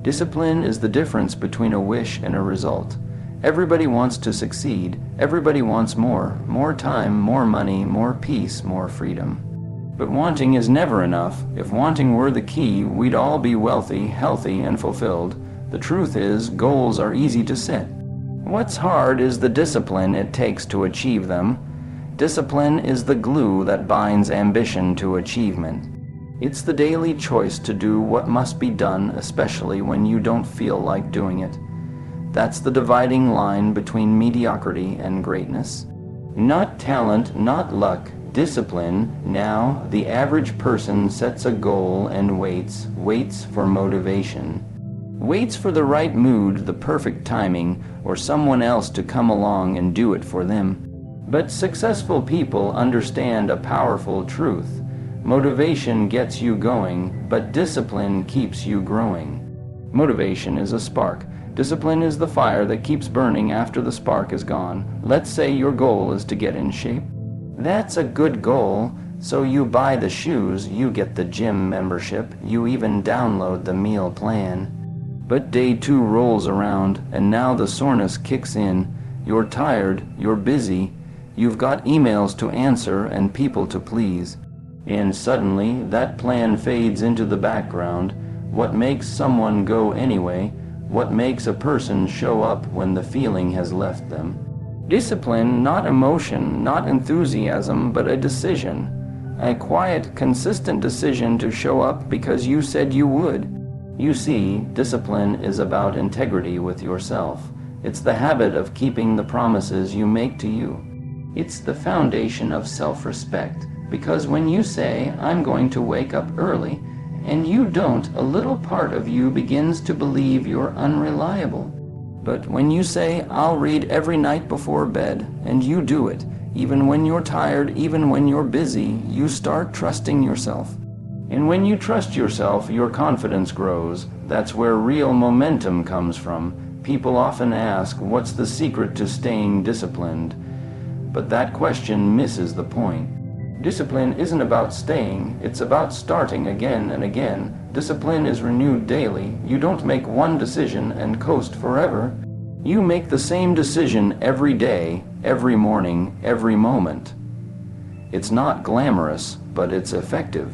Discipline is the difference between a wish and a result. Everybody wants to succeed. Everybody wants more. More time, more money, more peace, more freedom. But wanting is never enough. If wanting were the key, we'd all be wealthy, healthy, and fulfilled. The truth is, goals are easy to set. What's hard is the discipline it takes to achieve them. Discipline is the glue that binds ambition to achievement. It's the daily choice to do what must be done, especially when you don't feel like doing it. That's the dividing line between mediocrity and greatness. Not talent, not luck, discipline. Now, the average person sets a goal and waits for motivation. Waits for the right mood, the perfect timing, or someone else to come along and do it for them. But successful people understand a powerful truth. Motivation gets you going, but discipline keeps you growing. Motivation is a spark. Discipline is the fire that keeps burning after the spark is gone. Let's say your goal is to get in shape. That's a good goal, so you buy the shoes, you get the gym membership, you even download the meal plan. But day 2 rolls around, and now the soreness kicks in. You're tired, you're busy, you've got emails to answer and people to please. And suddenly, that plan fades into the background. What makes someone go anyway? What makes a person show up when the feeling has left them? Discipline, not emotion, not enthusiasm, but a decision. A quiet, consistent decision to show up because you said you would. You see, discipline is about integrity with yourself. It's the habit of keeping the promises you make to you. It's the foundation of self-respect. Because when you say, I'm going to wake up early, and you don't, a little part of you begins to believe you're unreliable. But when you say, I'll read every night before bed, and you do it, even when you're tired, even when you're busy, you start trusting yourself. And when you trust yourself, your confidence grows. That's where real momentum comes from. People often ask, what's the secret to staying disciplined? But that question misses the point. Discipline isn't about staying, it's about starting again and again. Discipline is renewed daily. You don't make one decision and coast forever. You make the same decision every day, every morning, every moment. It's not glamorous, but it's effective.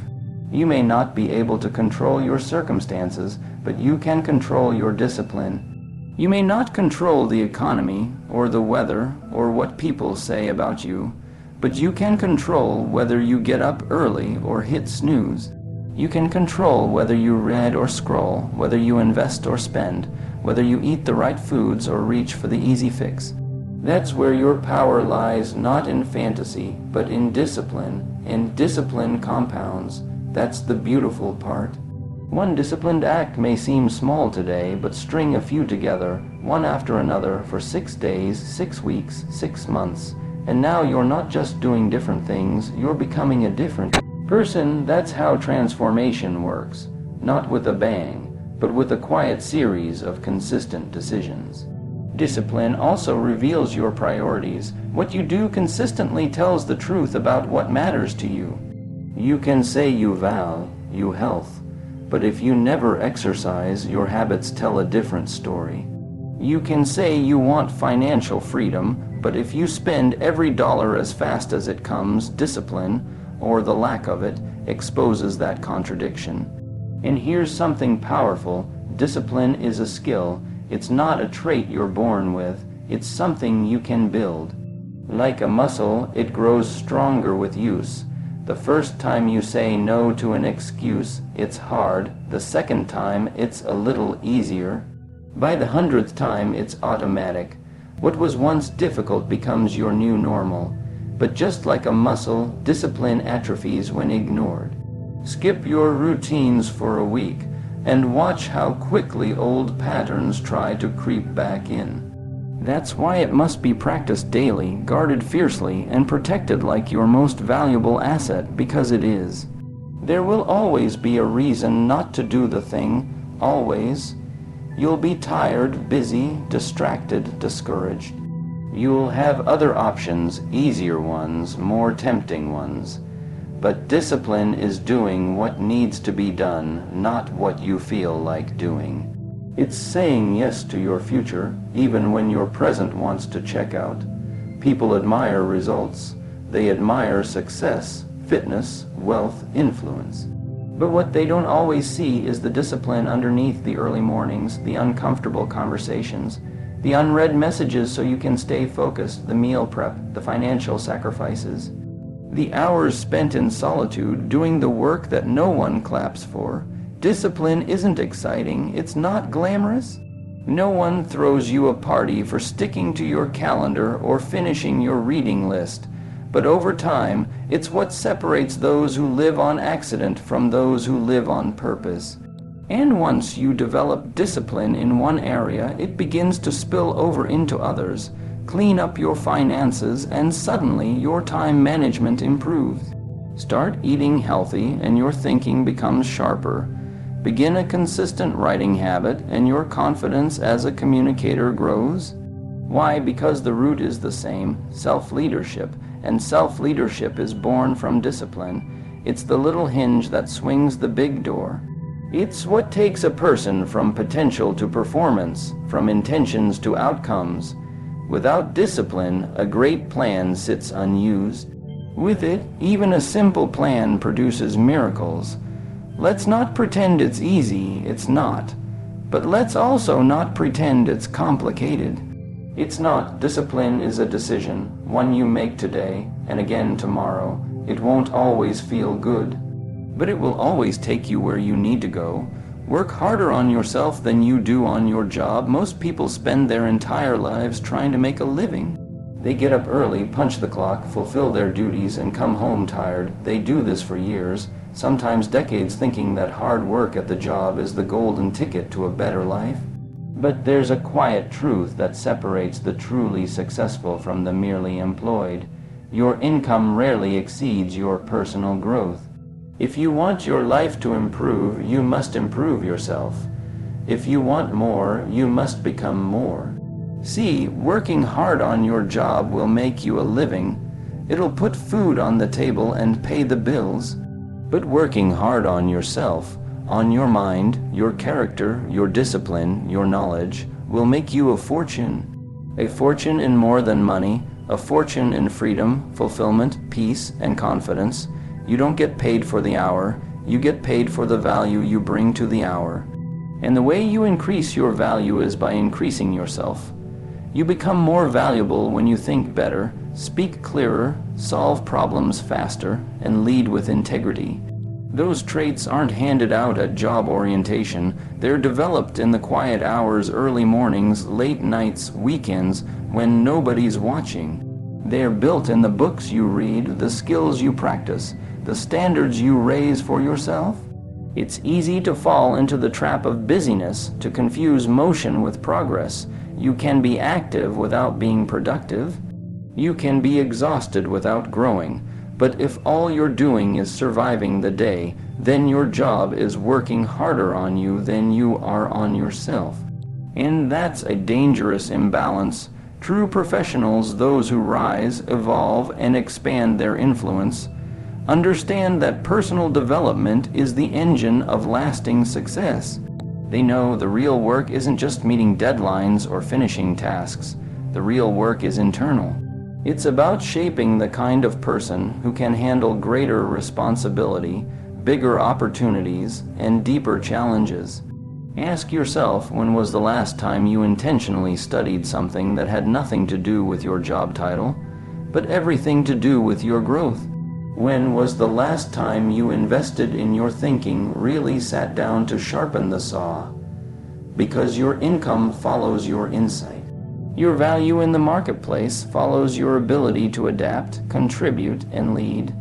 You may not be able to control your circumstances, but you can control your discipline. You may not control the economy, or the weather, or what people say about you, but you can control whether you get up early or hit snooze. You can control whether you read or scroll, whether you invest or spend, whether you eat the right foods or reach for the easy fix. That's where your power lies, not in fantasy, but in discipline, and discipline compounds. That's the beautiful part. One disciplined act may seem small today, but string a few together, one after another, for 6 days, 6 weeks, 6 months. And now you're not just doing different things, you're becoming a different person. That's how transformation works. Not with a bang, but with a quiet series of consistent decisions. Discipline also reveals your priorities. What you do consistently tells the truth about what matters to you. You can say you value health, but if you never exercise, your habits tell a different story. You can say you want financial freedom, but if you spend every dollar as fast as it comes, discipline, or the lack of it, exposes that contradiction. And here's something powerful. Discipline is a skill. It's not a trait you're born with. It's something you can build. Like a muscle, it grows stronger with use. The first time you say no to an excuse, it's hard. The second time, it's a little easier. By the 100th time, it's automatic. What was once difficult becomes your new normal. But just like a muscle, discipline atrophies when ignored. Skip your routines for a week and watch how quickly old patterns try to creep back in. That's why it must be practiced daily, guarded fiercely, and protected like your most valuable asset, because it is. There will always be a reason not to do the thing, always. You'll be tired, busy, distracted, discouraged. You'll have other options, easier ones, more tempting ones. But discipline is doing what needs to be done, not what you feel like doing. It's saying yes to your future, even when your present wants to check out. People admire results. They admire success, fitness, wealth, influence. But what they don't always see is the discipline underneath the early mornings, the uncomfortable conversations, the unread messages so you can stay focused, the meal prep, the financial sacrifices, the hours spent in solitude doing the work that no one claps for. Discipline isn't exciting. It's not glamorous. No one throws you a party for sticking to your calendar or finishing your reading list. But over time, it's what separates those who live on accident from those who live on purpose. And once you develop discipline in one area, it begins to spill over into others. Clean up your finances, and suddenly your time management improves. Start eating healthy, and your thinking becomes sharper. Begin a consistent writing habit, and your confidence as a communicator grows. Why? Because the root is the same, self-leadership, and self-leadership is born from discipline. It's the little hinge that swings the big door. It's what takes a person from potential to performance, from intentions to outcomes. Without discipline, a great plan sits unused. With it, even a simple plan produces miracles. Let's not pretend it's easy, it's not. But let's also not pretend it's complicated. It's not. Discipline is a decision, one you make today and again tomorrow. It won't always feel good, but it will always take you where you need to go. Work harder on yourself than you do on your job. Most people spend their entire lives trying to make a living. They get up early, punch the clock, fulfill their duties, and come home tired. They do this for years, sometimes decades, thinking that hard work at the job is the golden ticket to a better life. But there's a quiet truth that separates the truly successful from the merely employed. Your income rarely exceeds your personal growth. If you want your life to improve, you must improve yourself. If you want more, you must become more. See, working hard on your job will make you a living. It'll put food on the table and pay the bills. But working hard on yourself, on your mind, your character, your discipline, your knowledge, will make you a fortune. A fortune in more than money, a fortune in freedom, fulfillment, peace, and confidence. You don't get paid for the hour, you get paid for the value you bring to the hour. And the way you increase your value is by increasing yourself. You become more valuable when you think better, speak clearer, solve problems faster, and lead with integrity. Those traits aren't handed out at job orientation. They're developed in the quiet hours, early mornings, late nights, weekends, when nobody's watching. They're built in the books you read, the skills you practice, the standards you raise for yourself. It's easy to fall into the trap of busyness, to confuse motion with progress. You can be active without being productive. You can be exhausted without growing. But if all you're doing is surviving the day, then your job is working harder on you than you are on yourself. And that's a dangerous imbalance. True professionals, those who rise, evolve, and expand their influence, understand that personal development is the engine of lasting success. They know the real work isn't just meeting deadlines or finishing tasks. The real work is internal. It's about shaping the kind of person who can handle greater responsibility, bigger opportunities, and deeper challenges. Ask yourself, when was the last time you intentionally studied something that had nothing to do with your job title, but everything to do with your growth? When was the last time you invested in your thinking, really sat down to sharpen the saw? Because your income follows your insight. Your value in the marketplace follows your ability to adapt, contribute, and lead.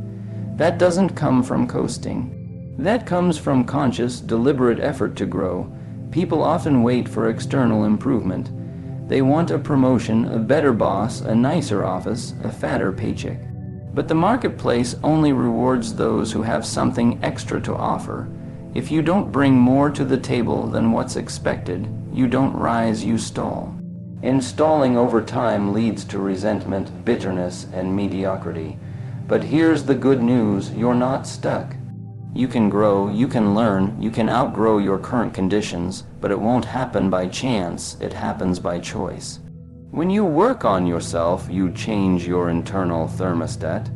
That doesn't come from coasting. That comes from conscious, deliberate effort to grow. People often wait for external improvement. They want a promotion, a better boss, a nicer office, a fatter paycheck. But the marketplace only rewards those who have something extra to offer. If you don't bring more to the table than what's expected, you don't rise, you stall. And stalling over time leads to resentment, bitterness, and mediocrity. But here's the good news, you're not stuck. You can grow, you can learn, you can outgrow your current conditions, but it won't happen by chance, it happens by choice. When you work on yourself, you change your internal thermostat.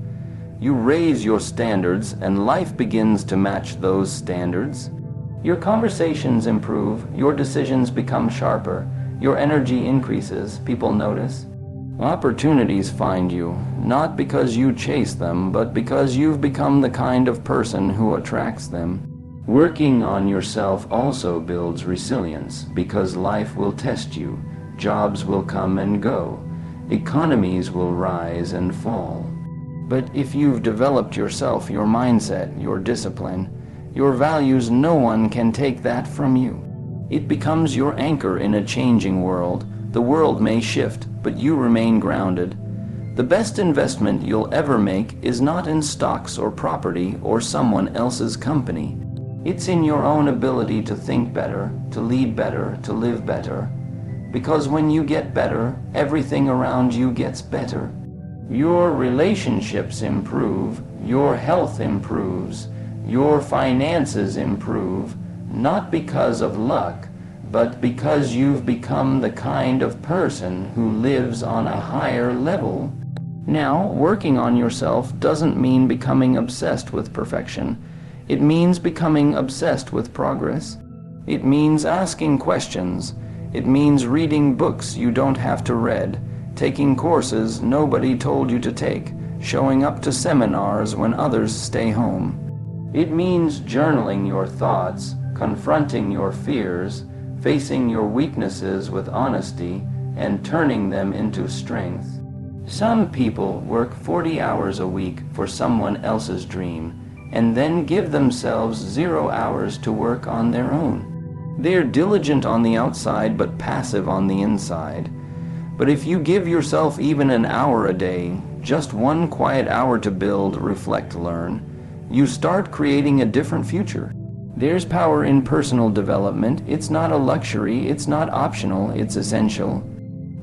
You raise your standards, and life begins to match those standards. Your conversations improve, your decisions become sharper, your energy increases, people notice. Opportunities find you, not because you chase them, but because you've become the kind of person who attracts them. Working on yourself also builds resilience, because life will test you, jobs will come and go, economies will rise and fall. But if you've developed yourself, your mindset, your discipline, your values, no one can take that from you. It becomes your anchor in a changing world. The world may shift, but you remain grounded. The best investment you'll ever make is not in stocks or property or someone else's company. It's in your own ability to think better, to lead better, to live better. Because when you get better, everything around you gets better. Your relationships improve, your health improves, your finances improve, not because of luck, but because you've become the kind of person who lives on a higher level. Now, working on yourself doesn't mean becoming obsessed with perfection. It means becoming obsessed with progress. It means asking questions. It means reading books you don't have to read, taking courses nobody told you to take, showing up to seminars when others stay home. It means journaling your thoughts, confronting your fears, facing your weaknesses with honesty, and turning them into strength. Some people work 40 hours a week for someone else's dream, and then give themselves 0 hours to work on their own. They're diligent on the outside, but passive on the inside. But if you give yourself even an hour a day, just one quiet hour to build, reflect, learn, you start creating a different future. There's power in personal development. It's not a luxury, it's not optional, it's essential.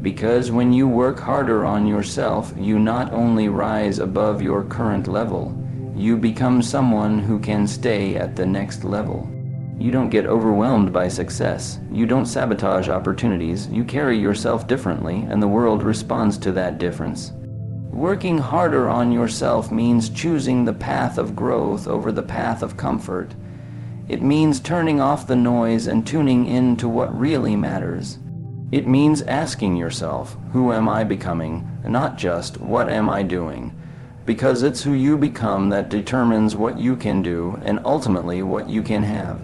Because when you work harder on yourself, you not only rise above your current level, you become someone who can stay at the next level. You don't get overwhelmed by success. You don't sabotage opportunities. You carry yourself differently, and the world responds to that difference. Working harder on yourself means choosing the path of growth over the path of comfort. It means turning off the noise and tuning in to what really matters. It means asking yourself, who am I becoming, not just what am I doing? Because it's who you become that determines what you can do and ultimately what you can have.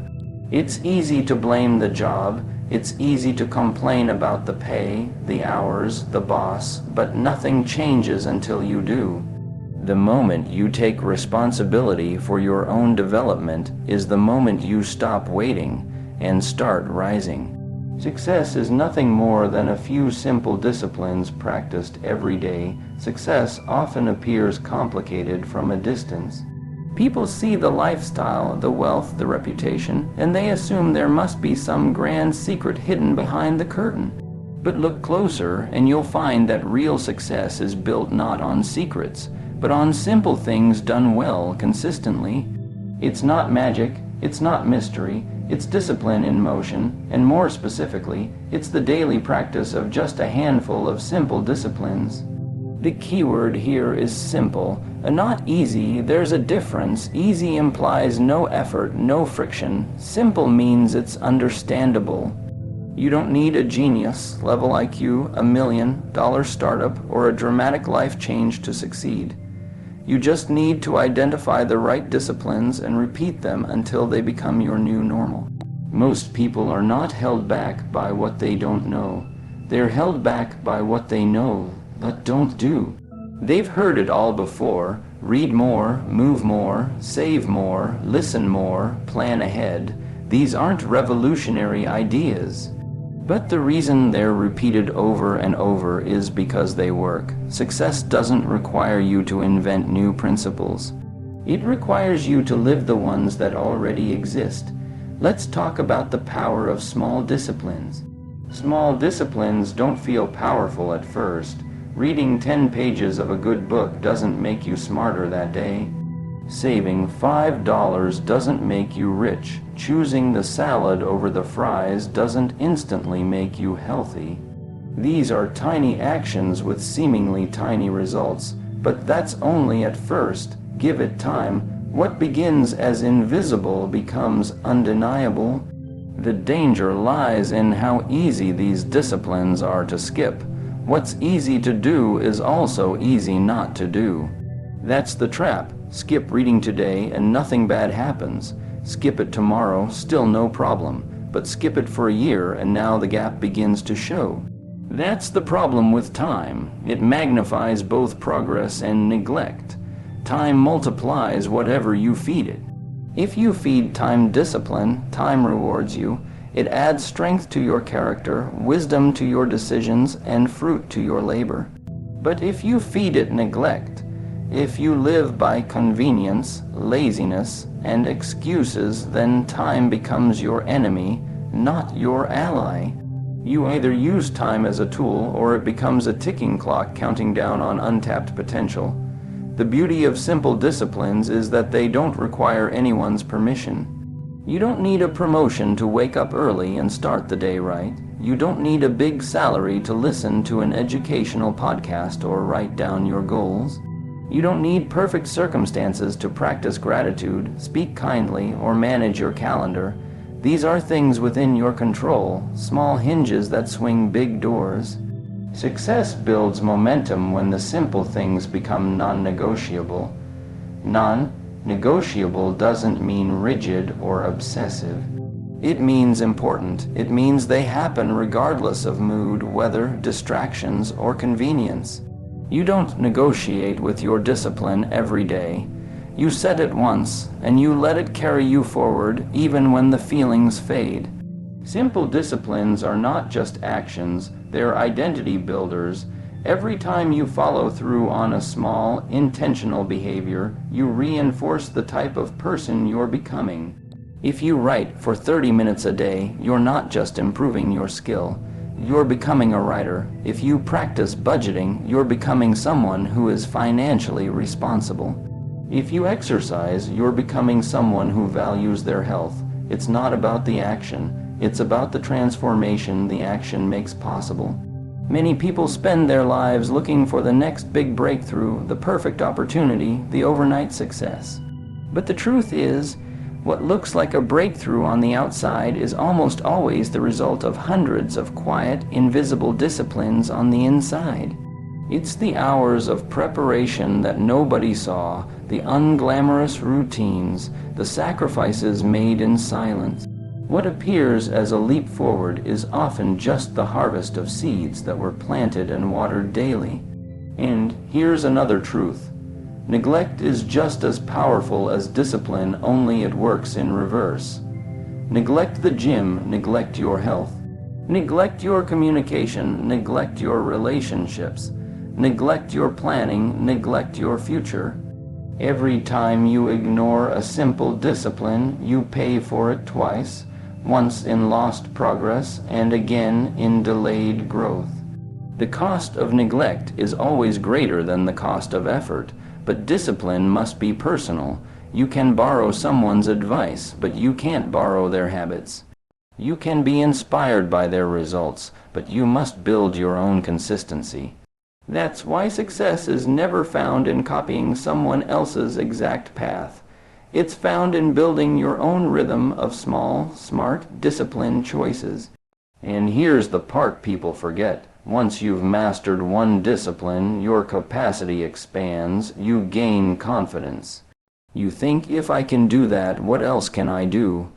It's easy to blame the job, it's easy to complain about the pay, the hours, the boss, but nothing changes until you do. The moment you take responsibility for your own development is the moment you stop waiting and start rising. Success is nothing more than a few simple disciplines practiced every day. Success often appears complicated from a distance. People see the lifestyle, the wealth, the reputation, and they assume there must be some grand secret hidden behind the curtain. But look closer and you'll find that real success is built not on secrets, but on simple things done well consistently. It's not magic, it's not mystery, it's discipline in motion, and more specifically, it's the daily practice of just a handful of simple disciplines. The keyword here is simple, not easy. There's a difference. Easy implies no effort, no friction. Simple means it's understandable. You don't need a genius, level IQ, $1 million startup, or a dramatic life change to succeed. You just need to identify the right disciplines and repeat them until they become your new normal. Most people are not held back by what they don't know. They're held back by what they know, but don't do. They've heard it all before. Read more, move more, save more, listen more, plan ahead. These aren't revolutionary ideas. But the reason they're repeated over and over is because they work. Success doesn't require you to invent new principles. It requires you to live the ones that already exist. Let's talk about the power of small disciplines. Small disciplines don't feel powerful at first. Reading 10 pages of a good book doesn't make you smarter that day. Saving $5 doesn't make you rich. Choosing the salad over the fries doesn't instantly make you healthy. These are tiny actions with seemingly tiny results, but that's only at first. Give it time. What begins as invisible becomes undeniable. The danger lies in how easy these disciplines are to skip. What's easy to do is also easy not to do. That's the trap. Skip reading today and nothing bad happens. Skip it tomorrow, still no problem. But skip it for a year and now the gap begins to show. That's the problem with time. It magnifies both progress and neglect. Time multiplies whatever you feed it. If you feed time discipline, time rewards you. It adds strength to your character, wisdom to your decisions, and fruit to your labor. But if you feed it neglect, if you live by convenience, laziness, and excuses, then time becomes your enemy, not your ally. You either use time as a tool or it becomes a ticking clock counting down on untapped potential. The beauty of simple disciplines is that they don't require anyone's permission. You don't need a promotion to wake up early and start the day right. You don't need a big salary to listen to an educational podcast or write down your goals. You don't need perfect circumstances to practice gratitude, speak kindly, or manage your calendar. These are things within your control, small hinges that swing big doors. Success builds momentum when the simple things become non-negotiable. Non-negotiable doesn't mean rigid or obsessive. It means important. It means they happen regardless of mood, weather, distractions, or convenience. You don't negotiate with your discipline every day. You set it once, and you let it carry you forward even when the feelings fade. Simple disciplines are not just actions, they're identity builders. Every time you follow through on a small, intentional behavior, you reinforce the type of person you're becoming. If you write for 30 minutes a day, you're not just improving your skill. You're becoming a writer. If you practice budgeting, you're becoming someone who is financially responsible. If you exercise, you're becoming someone who values their health. It's not about the action. It's about the transformation the action makes possible. Many people spend their lives looking for the next big breakthrough, the perfect opportunity, the overnight success. But the truth is, what looks like a breakthrough on the outside is almost always the result of hundreds of quiet, invisible disciplines on the inside. It's the hours of preparation that nobody saw, the unglamorous routines, the sacrifices made in silence. What appears as a leap forward is often just the harvest of seeds that were planted and watered daily. And here's another truth. Neglect is just as powerful as discipline, only it works in reverse. Neglect the gym, neglect your health. Neglect your communication, neglect your relationships. Neglect your planning, neglect your future. Every time you ignore a simple discipline, you pay for it twice, once in lost progress and again in delayed growth. The cost of neglect is always greater than the cost of effort. But discipline must be personal. You can borrow someone's advice, but you can't borrow their habits. You can be inspired by their results, but you must build your own consistency. That's why success is never found in copying someone else's exact path. It's found in building your own rhythm of small, smart, disciplined choices. And here's the part people forget. Once you've mastered one discipline, your capacity expands, you gain confidence. You think, if I can do that, what else can I do?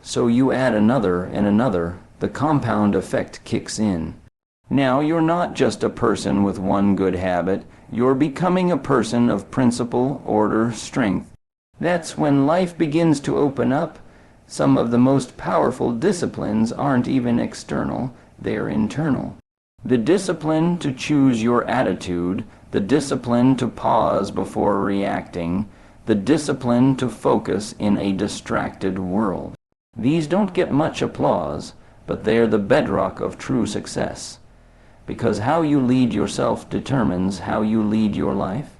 So you add another and another. The compound effect kicks in. Now you're not just a person with one good habit, you're becoming a person of principle, order, strength. That's when life begins to open up. Some of the most powerful disciplines aren't even external, they're internal. The discipline to choose your attitude, the discipline to pause before reacting, the discipline to focus in a distracted world. These don't get much applause, but they're the bedrock of true success. Because how you lead yourself determines how you lead your life.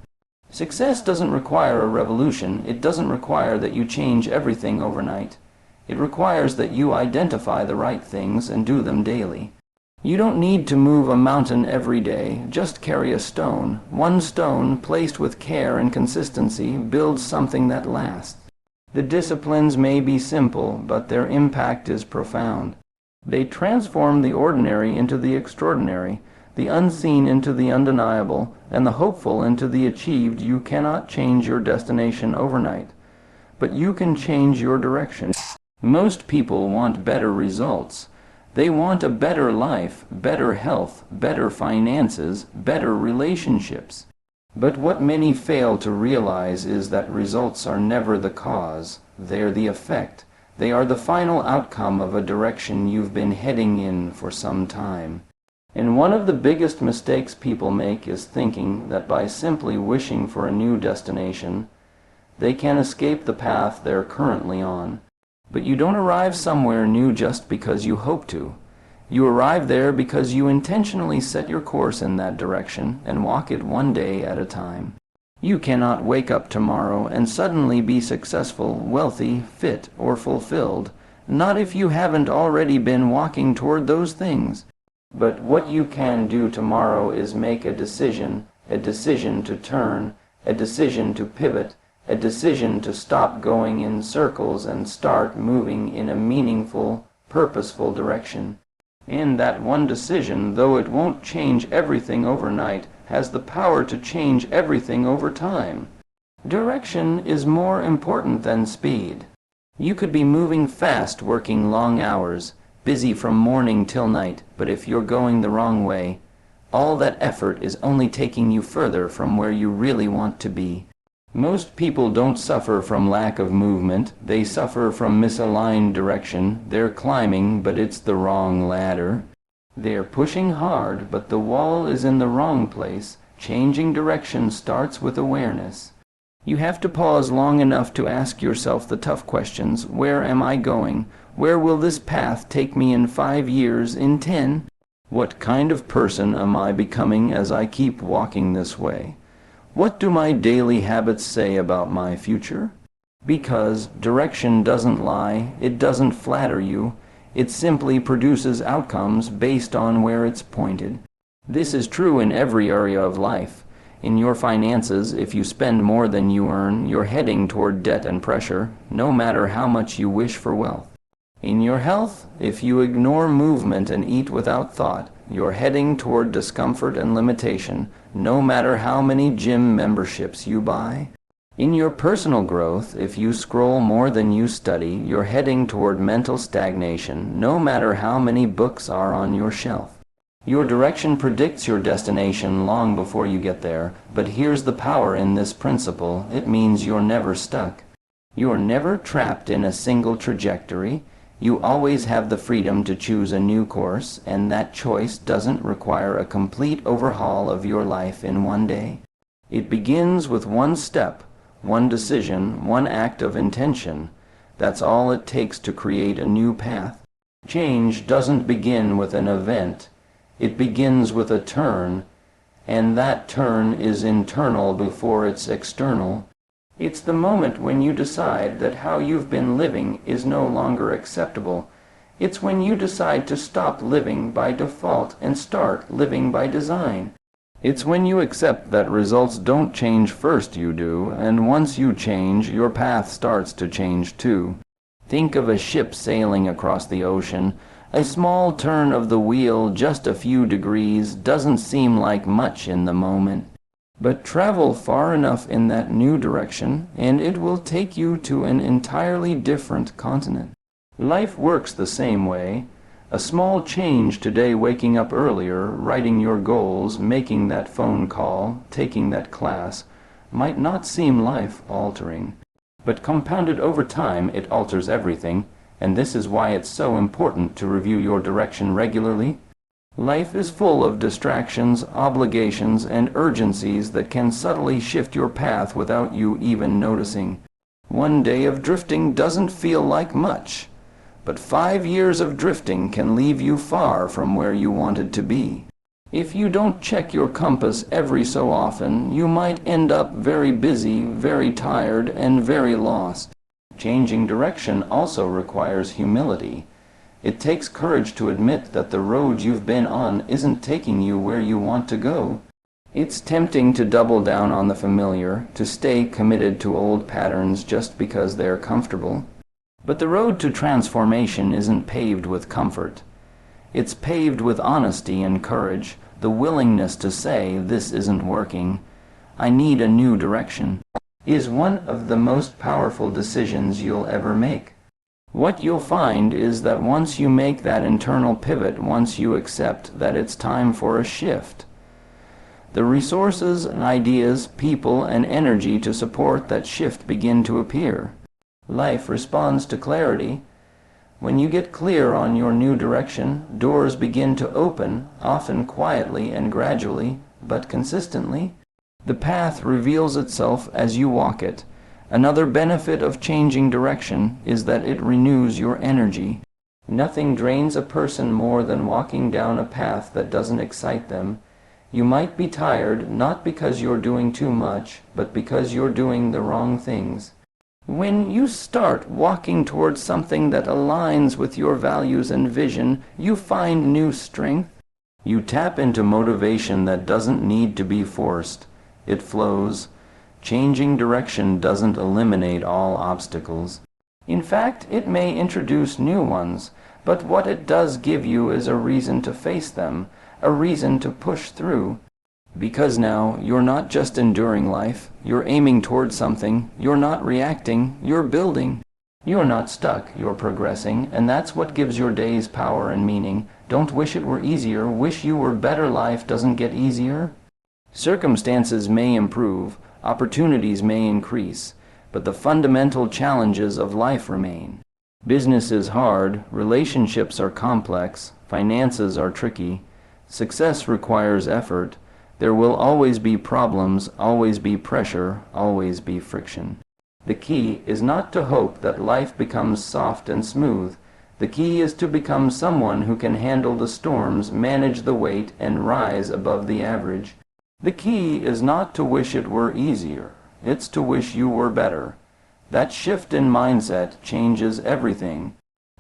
Success doesn't require a revolution. It doesn't require that you change everything overnight. It requires that you identify the right things and do them daily. You don't need to move a mountain every day. Just carry a stone. One stone, placed with care and consistency, builds something that lasts. The disciplines may be simple, but their impact is profound. They transform the ordinary into the extraordinary, the unseen into the undeniable, and the hopeful into the achieved. You cannot change your destination overnight, but you can change your direction. Most people want better results. They want a better life, better health, better finances, better relationships. But what many fail to realize is that results are never the cause. They're the effect. They are the final outcome of a direction you've been heading in for some time. And one of the biggest mistakes people make is thinking that by simply wishing for a new destination, they can escape the path they're currently on. But you don't arrive somewhere new just because you hope to. You arrive there because you intentionally set your course in that direction and walk it one day at a time. You cannot wake up tomorrow and suddenly be successful, wealthy, fit, or fulfilled, not if you haven't already been walking toward those things. But what you can do tomorrow is make a decision to turn, a decision to pivot, a decision to stop going in circles and start moving in a meaningful, purposeful direction. And that one decision, though it won't change everything overnight, has the power to change everything over time. Direction is more important than speed. You could be moving fast, working long hours, busy from morning till night, but if you're going the wrong way, all that effort is only taking you further from where you really want to be. Most people don't suffer from lack of movement. They suffer from misaligned direction. They're climbing, but it's the wrong ladder. They're pushing hard, but the wall is in the wrong place. Changing direction starts with awareness. You have to pause long enough to ask yourself the tough questions. Where am I going? Where will this path take me in 5 years, in 10? What kind of person am I becoming as I keep walking this way? What do my daily habits say about my future? Because direction doesn't lie, it doesn't flatter you, it simply produces outcomes based on where it's pointed. This is true in every area of life. In your finances, if you spend more than you earn, you're heading toward debt and pressure, no matter how much you wish for wealth. In your health, if you ignore movement and eat without thought, you're heading toward discomfort and limitation, no matter how many gym memberships you buy. In your personal growth, if you scroll more than you study, you're heading toward mental stagnation, no matter how many books are on your shelf. Your direction predicts your destination long before you get there, but here's the power in this principle. It means you're never stuck. You're never trapped in a single trajectory. You always have the freedom to choose a new course, and that choice doesn't require a complete overhaul of your life in one day. It begins with one step, one decision, one act of intention. That's all it takes to create a new path. Change doesn't begin with an event. It begins with a turn, and that turn is internal before it's external. It's the moment when you decide that how you've been living is no longer acceptable. It's when you decide to stop living by default and start living by design. It's when you accept that results don't change first, you do, and once you change, your path starts to change too. Think of a ship sailing across the ocean. A small turn of the wheel, just a few degrees, doesn't seem like much in the moment. But travel far enough in that new direction, and it will take you to an entirely different continent. Life works the same way. A small change today, waking up earlier, writing your goals, making that phone call, taking that class, might not seem life-altering. But compounded over time, it alters everything, and this is why it's so important to review your direction regularly. Life is full of distractions, obligations, and urgencies that can subtly shift your path without you even noticing. One day of drifting doesn't feel like much, but 5 years of drifting can leave you far from where you wanted to be. If you don't check your compass every so often, you might end up very busy, very tired, and very lost. Changing direction also requires humility. It takes courage to admit that the road you've been on isn't taking you where you want to go. It's tempting to double down on the familiar, to stay committed to old patterns just because they're comfortable. But the road to transformation isn't paved with comfort. It's paved with honesty and courage, the willingness to say, "This isn't working. I need a new direction," is one of the most powerful decisions you'll ever make. What you'll find is that once you make that internal pivot, once you accept that it's time for a shift, the resources and ideas, people, and energy to support that shift begin to appear. Life responds to clarity. When you get clear on your new direction, doors begin to open, often quietly and gradually, but consistently. The path reveals itself as you walk it. Another benefit of changing direction is that it renews your energy. Nothing drains a person more than walking down a path that doesn't excite them. You might be tired, not because you're doing too much, but because you're doing the wrong things. When you start walking towards something that aligns with your values and vision, you find new strength. You tap into motivation that doesn't need to be forced. It flows. Changing direction doesn't eliminate all obstacles. In fact, it may introduce new ones, but what it does give you is a reason to face them, a reason to push through. Because now, you're not just enduring life, you're aiming towards something, you're not reacting, you're building. You're not stuck, you're progressing, and that's what gives your days power and meaning. Don't wish it were easier, wish you were better. Life doesn't get easier. Circumstances may improve, opportunities may increase, but the fundamental challenges of life remain. Business is hard, relationships are complex, finances are tricky, success requires effort. There will always be problems, always be pressure, always be friction. The key is not to hope that life becomes soft and smooth. The key is to become someone who can handle the storms, manage the weight, and rise above the average. The key is not to wish it were easier. It's to wish you were better. That shift in mindset changes everything.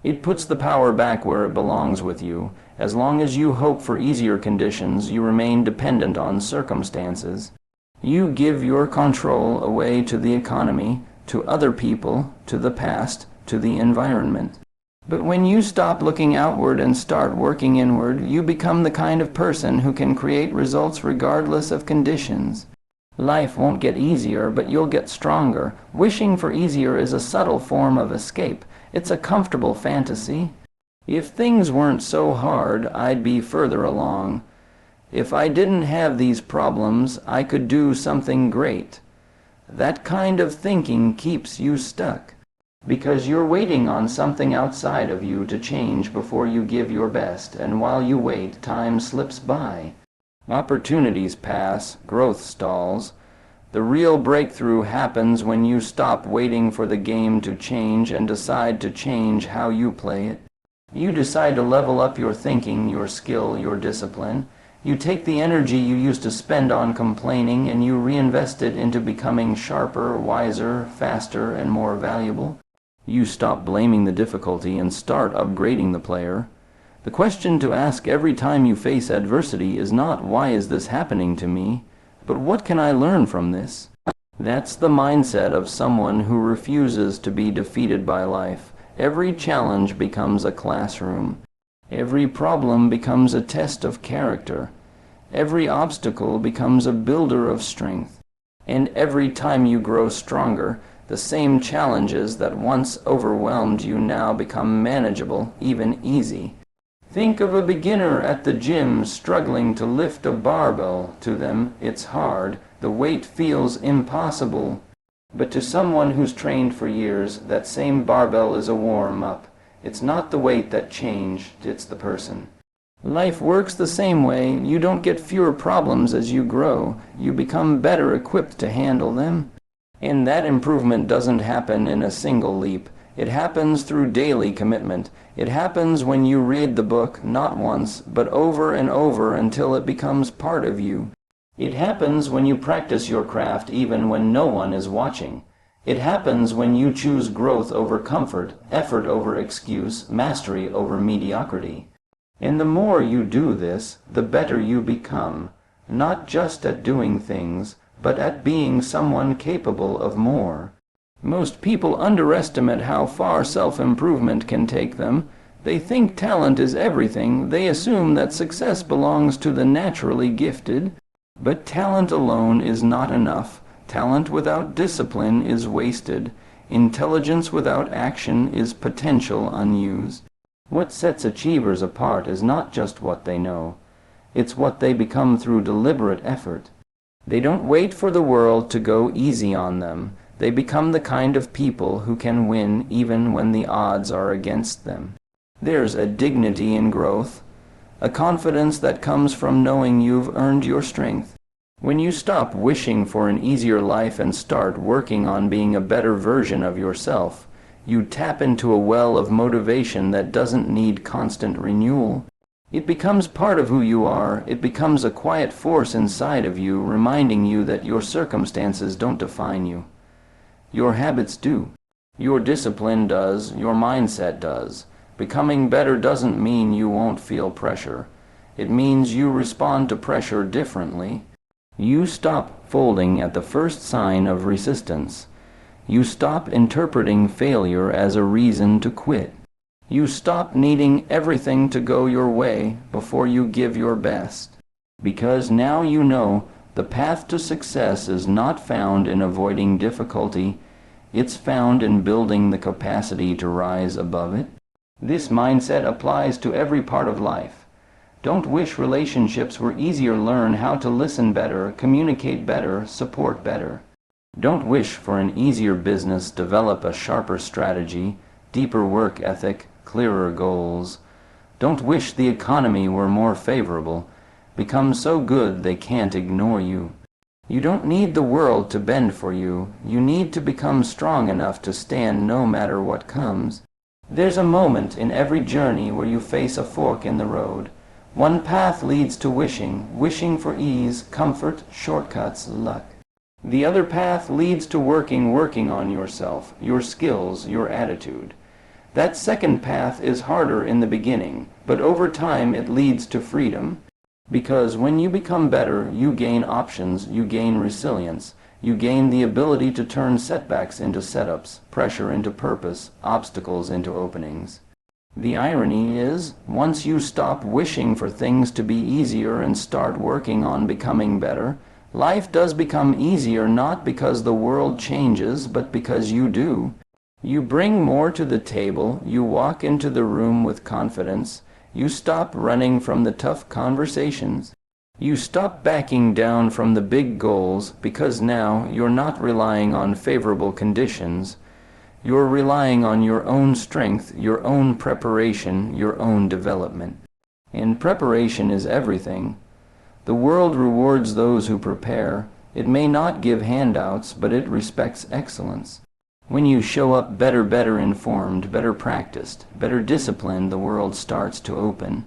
It puts the power back where it belongs with you. As long as you hope for easier conditions, you remain dependent on circumstances. You give your control away to the economy, to other people, to the past, to the environment. But when you stop looking outward and start working inward, you become the kind of person who can create results regardless of conditions. Life won't get easier, but you'll get stronger. Wishing for easier is a subtle form of escape. It's a comfortable fantasy. If things weren't so hard, I'd be further along. If I didn't have these problems, I could do something great. That kind of thinking keeps you stuck, because you're waiting on something outside of you to change before you give your best, and while you wait, time slips by. Opportunities pass, growth stalls. The real breakthrough happens when you stop waiting for the game to change and decide to change how you play it. You decide to level up your thinking, your skill, your discipline. You take the energy you used to spend on complaining and you reinvest it into becoming sharper, wiser, faster, and more valuable. You stop blaming the difficulty and start upgrading the player. The question to ask every time you face adversity is not, "Why is this happening to me?" but "What can I learn from this?" That's the mindset of someone who refuses to be defeated by life. Every challenge becomes a classroom. Every problem becomes a test of character. Every obstacle becomes a builder of strength. And every time you grow stronger, the same challenges that once overwhelmed you now become manageable, even easy. Think of a beginner at the gym struggling to lift a barbell. To them, it's hard. The weight feels impossible. But to someone who's trained for years, that same barbell is a warm-up. It's not the weight that changed, it's the person. Life works the same way. You don't get fewer problems as you grow. You become better equipped to handle them. And that improvement doesn't happen in a single leap. It happens through daily commitment. It happens when you read the book not once, but over and over until it becomes part of you. It happens when you practice your craft even when no one is watching. It happens when you choose growth over comfort, effort over excuse, mastery over mediocrity. And the more you do this, the better you become, not just at doing things, but at being someone capable of more. Most people underestimate how far self-improvement can take them. They think talent is everything. They assume that success belongs to the naturally gifted. But talent alone is not enough. Talent without discipline is wasted. Intelligence without action is potential unused. What sets achievers apart is not just what they know. It's what they become through deliberate effort. They don't wait for the world to go easy on them. They become the kind of people who can win even when the odds are against them. There's a dignity in growth, a confidence that comes from knowing you've earned your strength. When you stop wishing for an easier life and start working on being a better version of yourself, you tap into a well of motivation that doesn't need constant renewal. It becomes part of who you are. It becomes a quiet force inside of you, reminding you that your circumstances don't define you. Your habits do. Your discipline does. Your mindset does. Becoming better doesn't mean you won't feel pressure. It means you respond to pressure differently. You stop folding at the first sign of resistance. You stop interpreting failure as a reason to quit. You stop needing everything to go your way before you give your best. Because now you know the path to success is not found in avoiding difficulty. It's found in building the capacity to rise above it. This mindset applies to every part of life. Don't wish relationships were easier. Learn how to listen better, communicate better, support better. Don't wish for an easier business. Develop a sharper strategy, deeper work ethic, clearer goals. Don't wish the economy were more favorable. Become so good they can't ignore you. You don't need the world to bend for you. You need to become strong enough to stand no matter what comes. There's a moment in every journey where you face a fork in the road. One path leads to wishing for ease, comfort, shortcuts, luck. The other path leads to working on yourself, your skills, your attitude. That second path is harder in the beginning, but over time it leads to freedom. Because when you become better, you gain options, you gain resilience, you gain the ability to turn setbacks into setups, pressure into purpose, obstacles into openings. The irony is, once you stop wishing for things to be easier and start working on becoming better, life does become easier, not because the world changes, but because you do. You bring more to the table, you walk into the room with confidence, you stop running from the tough conversations. You stop backing down from the big goals because now you're not relying on favorable conditions. You're relying on your own strength, your own preparation, your own development. And preparation is everything. The world rewards those who prepare. It may not give handouts, but it respects excellence. When you show up better informed, better practiced, better disciplined, the world starts to open.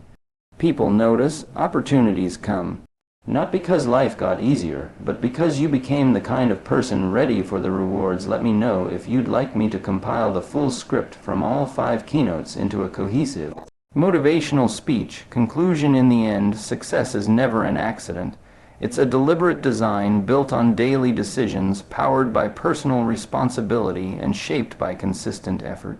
People notice, opportunities come. Not because life got easier, but because you became the kind of person ready for the rewards. Let me know if you'd like me to compile the full script from all 5 keynotes into a cohesive, motivational speech. Conclusion: in the end, success is never an accident. It's a deliberate design built on daily decisions, powered by personal responsibility and shaped by consistent effort.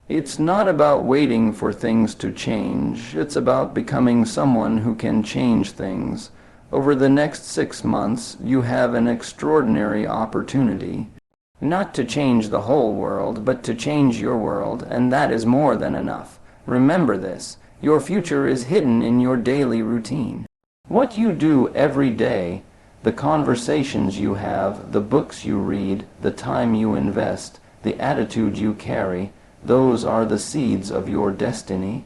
It's not about waiting for things to change. It's about becoming someone who can change things. Over the next 6 months, you have an extraordinary opportunity. Not to change the whole world, but to change your world, and that is more than enough. Remember this: your future is hidden in your daily routine. What you do every day, the conversations you have, the books you read, the time you invest, the attitude you carry, those are the seeds of your destiny.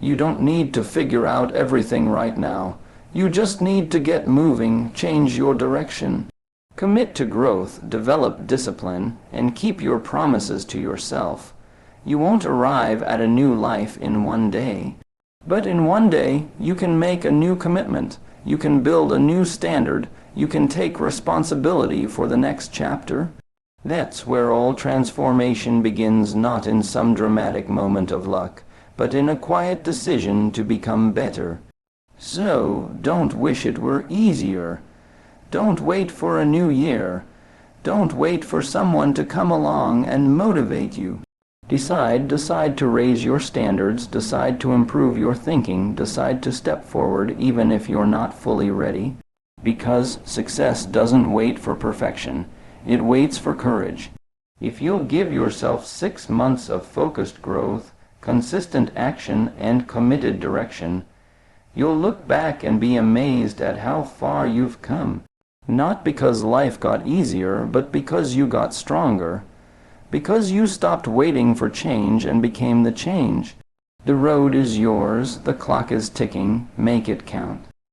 You don't need to figure out everything right now. You just need to get moving, change your direction. Commit to growth, develop discipline, and keep your promises to yourself. You won't arrive at a new life in one day. But in one day, you can make a new commitment. You can build a new standard. You can take responsibility for the next chapter. That's where all transformation begins, not in some dramatic moment of luck, but in a quiet decision to become better. So, don't wish it were easier. Don't wait for a new year. Don't wait for someone to come along and motivate you. Decide to raise your standards, decide to improve your thinking, decide to step forward even if you're not fully ready. Because success doesn't wait for perfection. It waits for courage. If you'll give yourself 6 months of focused growth, consistent action, and committed direction, you'll look back and be amazed at how far you've come. Not because life got easier, but because you got stronger. Because you stopped waiting for change and became the change. The road is yours, the clock is ticking, make it count.